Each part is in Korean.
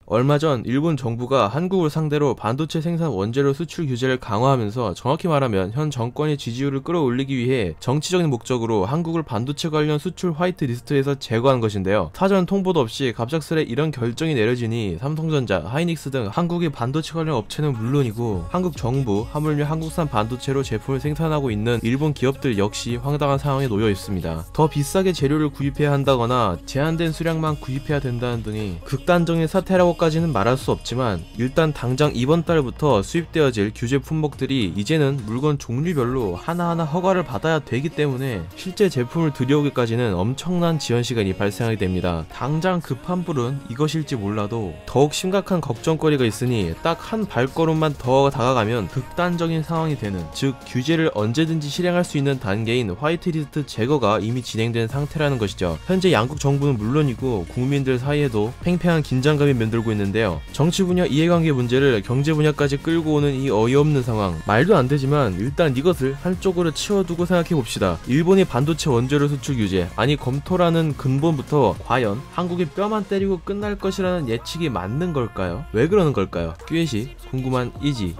얼마 전 일본 정부가 한국을 상대로 반도체 생산 원재료 수출 규제를 강화하면서, 정확히 말하면 현 정권의 지지율을 끌어올리기 위해 정치적인 목적으로 한국을 반도체 관련 수출 화이트 리스트에서 제거한 것인데요. 사전 통보도 없이 갑작스레 이런 결정이 내려지니 삼성전자, 하이닉스 등 한국의 반도체 관련 업체는 물론이고 한국 정부, 하물며 한국산 반도체로 제품을 생산하고 있는 일본 기업들 역시 황당한 상황에 놓여 있습니다. 더 비싸게 재료를 구입해야 한다거나 제한된 수량만 구입해야 된다는 등이 극단적인 사태라고까지는 말할 수 없지만, 일단 당장 이번 달부터 수입되어질 규제 품목들이 이제는 물건 종류별로 하나하나 허가를 받아야 되기 때문에 실제 제품을 들여오기까지는 엄청난 지연 시간이 발생하게 됩니다. 당장 급한 불은 이것일지 몰라도 더욱 심각한 걱정거리가 있으니 딱 한 발걸음만 더 다가가면 극단적인 상황이 되는, 즉 규제를 언제든지 실행할 수 있는 단계인 화이트리스트 제거가 이미 진행된 상태라는 것이죠. 현재 양국 정부는 물론이고 국민들 사이에도 팽팽한 긴장감이 맴돌고 있는데요. 정치 분야 이해관계 문제를 경제 분야까지 끌고 오는 이 어이없는 상황, 말도 안 되지만 일단 이것을 한쪽으로 치워두고 생각해봅시다. 일본의 반도체 원재료 수출 규제, 아니 검토라는 근본부터 과연 한국의 뼈만 때리고 끝날 것이라는 예측이 맞는 걸까요? 왜 그러는 걸까요? 꾀시 궁금한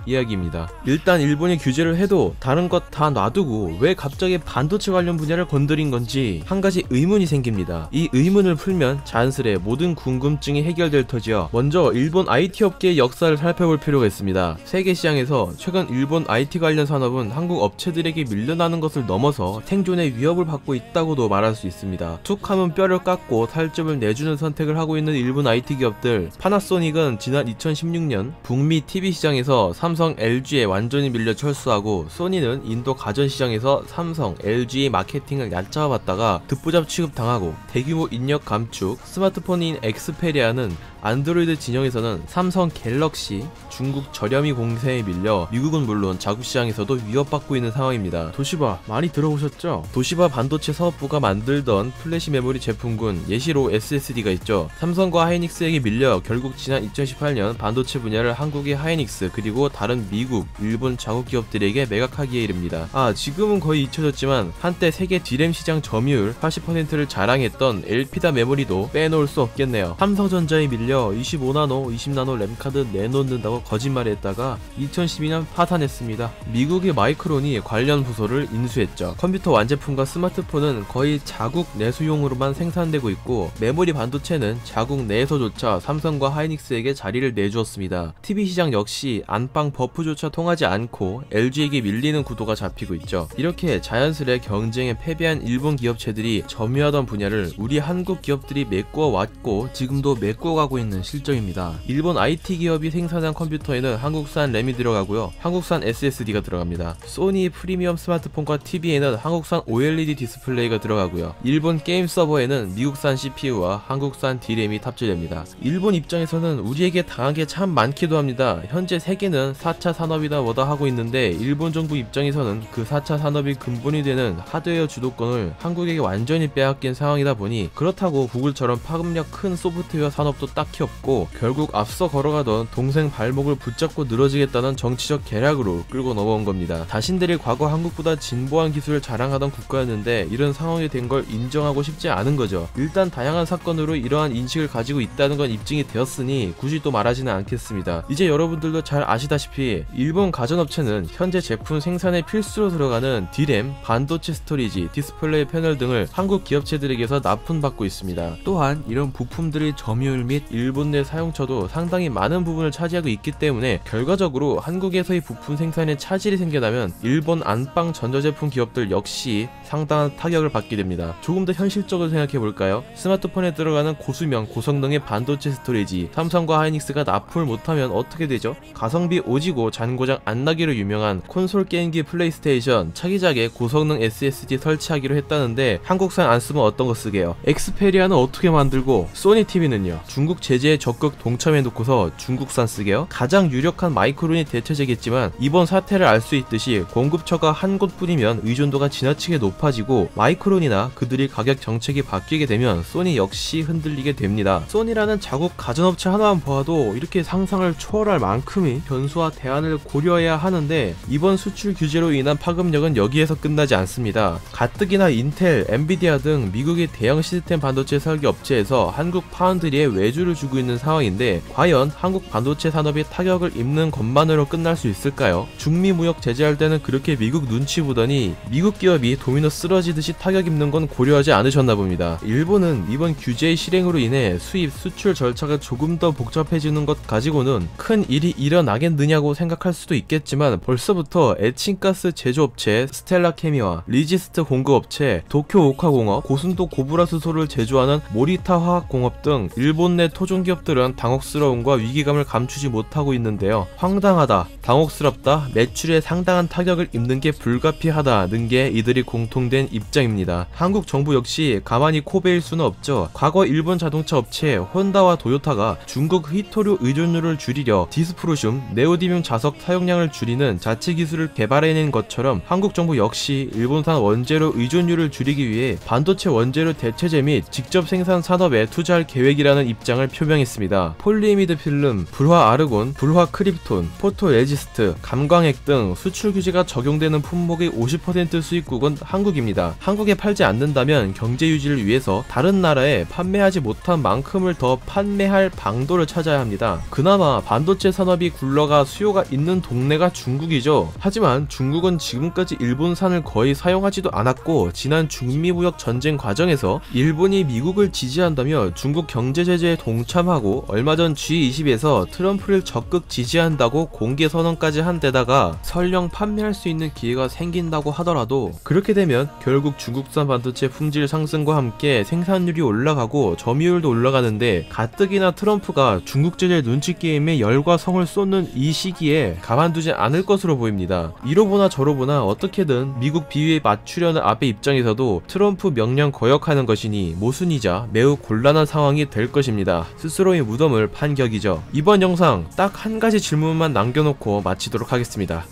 이야기입니다. 일단 일본이 규제를 해도 다른 것 다 놔두고 왜 갑자기 반도체 관련 분야를 건드린 건지 한 가지 의문이 생깁니다. 이 의문을 풀면 자연스레 모든 궁금증이 해결될 터지요. 먼저 일본 IT 업계의 역사를 살펴볼 필요가 있습니다. 세계 시장에서 최근 일본 IT 관련 산업은 한국 업체들에게 밀려나는 것을 넘어서 생존의 위협을 받고 있다고도 말할 수 있습니다. 툭 하면 뼈를 깎고 살점을 내주는 선택을 하고 있는 일본 IT 기업들. 파나소닉은 지난 2016년 북미 TV 시장에서 삼성, LG에 완전히 밀려 철수하고, 소니는 인도 가전 시장에서 삼성, LG의 마케팅을 얕잡아봤다가 듣보잡 취급당하고, 대규모 인력 감축, 스마트폰인 엑스페리아는 안드로이드 진영에서는 삼성 갤럭시, 중국 저렴이 공세에 밀려 미국은 물론 자국 시장에서도 위협받고 있는 상황입니다. 도시바 많이 들어보셨죠? 도시바 반도체 사업부가 만들던 플래시 메모리 제품군 예시로 SSD가 있죠. 삼성과 하이닉스에게 밀려 결국 지난 2018년 반도체 분야를 한국의 하이닉스 그리고 다른 미국, 일본 자국 기업들에게 매각하기에 이릅니다. 지금은 거의 잊혀졌지만 한때 세계 D램 시장 점유율 80%를 자랑했던 엘피다 메모리도 빼놓을 수 없겠네요. 삼성전자에 밀려 25나노, 20나노 램카드 내놓는다고 거짓말했다가 2012년 파산했습니다. 미국의 마이크론이 관련 부서를 인수했죠. 컴퓨터 완제품과 스마트폰은 거의 자국 내수용으로만 생산되고 있고, 메모리 반도체는 자국 내에서조차 삼성과 하이닉스에게 자리를 내주었습니다. TV 시장 역시 안방 버프조차 통하지 않고 LG에게 밀리는 구도가 잡히고 있죠. 이렇게 자연스레 경쟁에 패배한 일본 기업체들이 점유하던 분야를 우리 한국 기업들이 메꾸어 왔고 지금도 메꾸어가고 있는 실정입니다. 일본 IT 기업이 생산한 컴퓨터에는 한국산 램이 들어가고요, 한국산 SSD가 들어갑니다. 소니 프리미엄 스마트폰과 TV에는 한국산 OLED 디스플레이가 들어가고요, 일본 게임 서버에는 미국산 CPU와 한국산 D램이 탑재됩니다. 일본 입장에서는 우리에게 당한 게 참 많기도 합니다. 현재 세계는 4차 산업이다 뭐다 하고 있는데, 일본 정부 입장에서는 그 4차 산업이 근본이 되는 하드웨어 주도권을 한국에게 완전히 빼앗긴 상황이다 보니, 그렇다고 구글처럼 파급력 큰 소프트웨어 산업도 딱히 없고 결국 앞서 걸어가던 동생 발목을 붙잡고 늘어지겠다는 정치적 계략으로 끌고 넘어온 겁니다. 자신들이 과거 한국보다 진보한 기술을 자랑하던 국가였는데 이런 상황이 된 걸 인정하고 싶지 않은 거죠. 일단 다양한 사건으로 이러한 인식을 가지고 있다는 건 입증이 되었으니 굳이 또 말하지는 않겠습니다. 이제 여러분들도 잘 아시다시피 일본 가전업체는 현재 제품 생산에 필수로 들어가는 D램, 반도체 스토리지, 디스플레이 패널 등을 한국 기업체들에게서 납품받고 있습니다. 또한 이런 부품들의 점유율 및 일본 내 사용처도 상당히 많은 부분을 차지하고 있기 때문에 결과적으로 한국에서의 부품 생산에 차질이 생겨나면 일본 안방 전자제품 기업들 역시 상당한 타격을 받게 됩니다. 조금 더 현실적으로 생각해볼까요? 스마트폰에 들어가는 고수명, 고성능의 반도체 스토리지, 삼성과 하이닉스가 납품을 못하면 어떻게 되죠? 가성비 오지고 잔고장 안 나기로 유명한 콘솔 게임기 플레이스테이션 차기작에 고성능 SSD 설치하기로 했다는데 한국산 안 쓰면 어떤 거 쓰게요? 엑스페리아는 어떻게 만들고 소니 TV는요? 중국 제재에 적극 동참해놓고서 중국산 쓰게요? 가장 유력한 마이크론이 대체제겠지만 이번 사태를 알 수 있듯이 공급처가 한 곳뿐이면 의존도가 지나치게 높아지고 마이크론이나 그들의 가격 정책이 바뀌게 되면 소니 역시 흔들리게 됩니다. 소니라는 자국 가전업체 하나만 보아도 이렇게 상상을 초월할 만큼의 변수와 대안을 고려해야 하는데 이번 수출 규제로 인한 파급력은 여기에서 끝나지 않습니다. 가뜩이나 인텔, 엔비디아 등 미국의 대형 시스템 반도체 설계 업체에서 한국 파운드리에 외주를 주고 있는 상황인데 과연 한국 반도체 산업이 타격을 입는 것만으로 끝날 수 있을까요? 중미 무역 제재할 때는 그렇게 미국 눈치 보더니 미국 기업이 도미노 쓰러지듯이 타격 입는 건 고려하지 않으셨나 봅니다. 일본은 이번 규제의 실행으로 인해 수입, 수출 절차가 조금 더 복잡해지는 것 가지고는 큰 일이 일어나겠느냐고 생각할 수도 있겠지만 벌써부터 에칭가스 제조업체 스텔라케미와 리지스트 공급업체 도쿄 오카공업, 고순도 고브라수소를 제조하는 모리타 화학공업 등 일본 내 토종기업들은 당혹스러움과 위기감을 감추지 못하고 있는데요. 황당하다, 당혹스럽다, 매출에 상당한 타격을 입는 게 불가피하다는 게 이들이 공통된 입장입니다. 한국 정부 역시 가만히 코베일 수는 없죠. 과거 일본 자동차 업체 혼다와 도요타가 중국 히토류 의존율을 줄이려 디스프로슘, 네오디뮴 자석 사용량을 줄이는 자체 기술을 개발해낸 것처럼 한국 정부 역시 일본산 원재료 의존율을 줄이기 위해 반도체 원재료 대체제 및 직접 생산 산업에 투자할 계획이라는 입장을 표명했습니다. 폴리이미드 필름, 불화 아르곤, 불화 크립톤, 포토 레지스트, 감광액 등 수출 규제가 적용되는 품목의 50% 수입국은 한국입니다. 한국에 팔지 않는다면 경제 유지를 위해서 다른 나라에 판매하지 못한 만큼을 더 판매할 방도를 찾아야 합니다. 그나마 반도체 산업이 굴러가 수요가 있는 동네가 중국이죠. 하지만 중국은 지금까지 일본산을 거의 사용하지도 않았고 지난 중미무역 전쟁 과정에서 일본이 미국을 지지한다며 중국 경제 제재에 동참하고 얼마 전 G20에서 트럼프를 적극 지지한다고 공개 선언까지 한 데다가 설령 판매할 수 있는 기회가 생긴다고 하더라도 그렇게 되면 결국 중국산 반도체 품질 상승과 함께 생산률이 올라가고 점유율도 올라가는데 가뜩이나 트럼프가 중국 제재 눈치 게임에 열과 성을 쏟는 이 시기에 가만두지 않을 것으로 보입니다. 이로 보나 저로 보나 어떻게든 미국 비위에 맞추려는 아베 입장에서도 트럼프 명령 거역하는 것이니 모순이자 매우 곤란한 상황이 될 것입니다. 스스로의 무덤을 판 격이죠. 이번 영상 딱 한 가지 질문만 남겨놓고 마치도록 하겠습니다.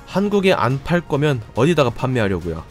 한국에 안 팔 거면 어디다가 판매하려고요?